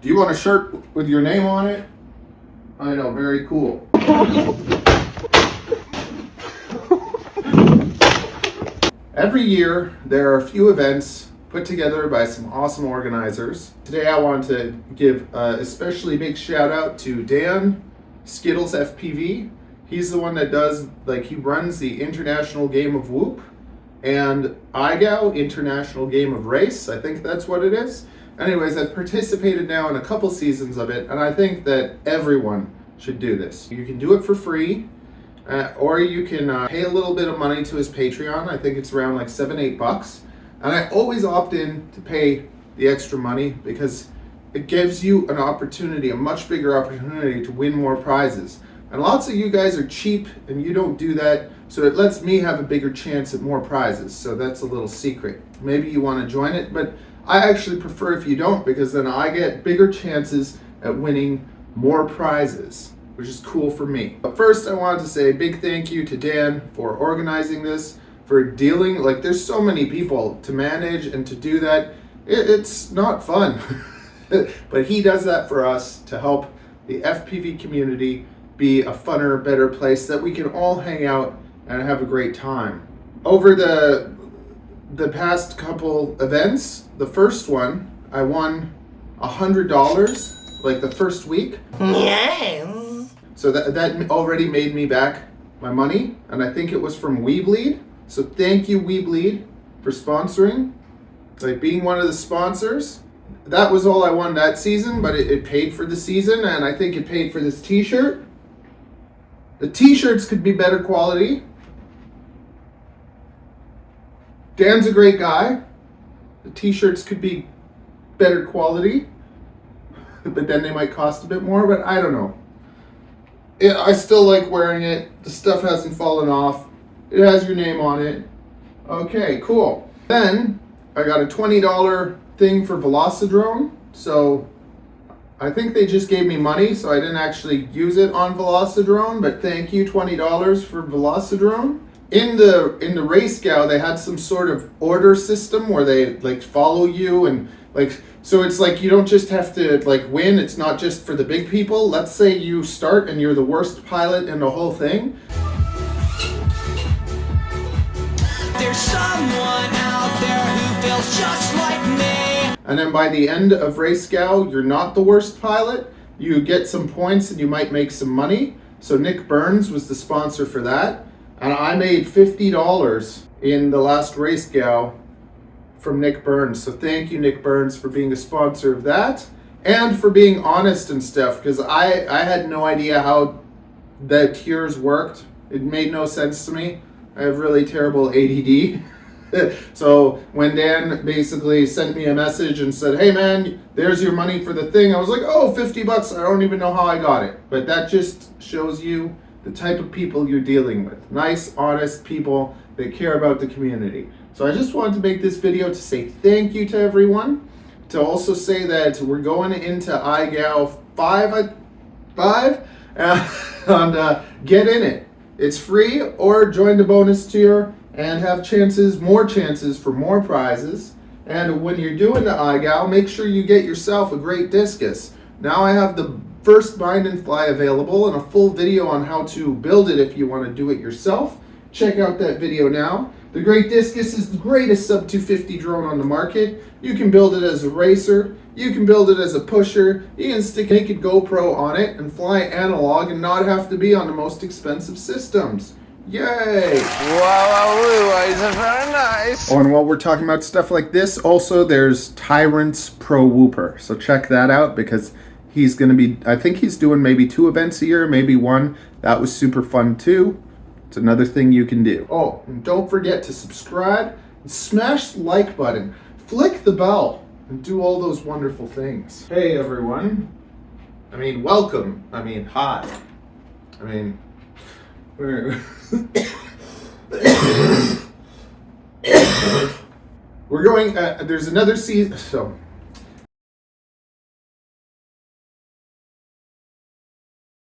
Do you want a shirt with your name on it? I know, very cool. Every year, there are a few events put together by some awesome organizers. Today I want to give a especially big shout out to Dan, Skittles FPV. He's the one that he runs the International Game of Whoop and IGAO, International Game of Race. I think that's what it is. Anyways, I've participated now in a couple seasons of it, and I think that everyone should do this. You can do it for free, or you can pay a little bit of money to his Patreon. I think it's around like $7-8. And I always opt in to pay the extra money because it gives you an opportunity, a much bigger opportunity to win more prizes. And lots of you guys are cheap and you don't do that, so it lets me have a bigger chance at more prizes. So that's a little secret. Maybe you want to join it, but I actually prefer if you don't, because then I get bigger chances at winning more prizes, which is cool for me. But first, I wanted to say a big thank you to Dan for organizing this, for dealing, there's so many people to manage and to do that. It's not fun. But he does that for us to help the FPV community be a funner, better place that we can all hang out and have a great time. Over the past couple events, the first one, I won $100 the first week. Yes. So that already made me back my money, and I think it was from Weebleed. So thank you, Weebleed, for sponsoring, being one of the sponsors. That was all I won that season, but it paid for the season, and I think it paid for this t-shirt. The t-shirts could be better quality. Dan's a great guy. The t-shirts could be better quality, but then they might cost a bit more, but I don't know. I still like wearing it. The stuff hasn't fallen off. It has your name on it. Okay, cool. Then I got a $20 thing for Velocidrone. So I think they just gave me money, so I didn't actually use it on Velocidrone, but thank you, $20 for Velocidrone. In the race gal, they had some sort of order system where they follow you, and so it's you don't just have to win. It's not just for the big people. Let's say you start and you're the worst pilot in the whole thing. There's someone out there who feels just like me. And then by the end of Race Gal, you're not the worst pilot. You get some points and you might make some money. So Nick Burns was the sponsor for that. And I made $50 in the last Race Gal from Nick Burns. So thank you, Nick Burns, for being a sponsor of that and for being honest and stuff, because I had no idea how the tiers worked. It made no sense to me. I have really terrible ADD. So when Dan basically sent me a message and said, hey man, there's your money for the thing, I was like, oh, $50. I don't even know how I got it. But that just shows you the type of people you're dealing with. Nice, honest people that care about the community. So I just wanted to make this video to say thank you to everyone. To also say that we're going into IGAO 5 and get in it. It's free, or join the bonus tier and have more chances for more prizes. And when you're doing the IGAO, make sure you get yourself a great discus. Now I have the first bind and fly available and a full video on how to build it if you want to do it yourself. Check out that video now. The Great Discus is the greatest sub 250 drone on the market. You can build it as a racer, you can build it as a pusher, you can stick a naked GoPro on it and fly analog and not have to be on the most expensive systems. Yay! Wow, it's very nice. Oh, and while we're talking about stuff like this, also there's Tyrant's Pro Whooper. So check that out, because he's going to be, I think he's doing maybe 2 events a year, maybe 1. That was super fun too. It's another thing you can do. Oh, and don't forget to subscribe, and smash the like button, flick the bell, and do all those wonderful things. Hey everyone. Welcome. Hi. We're going, there's another season, so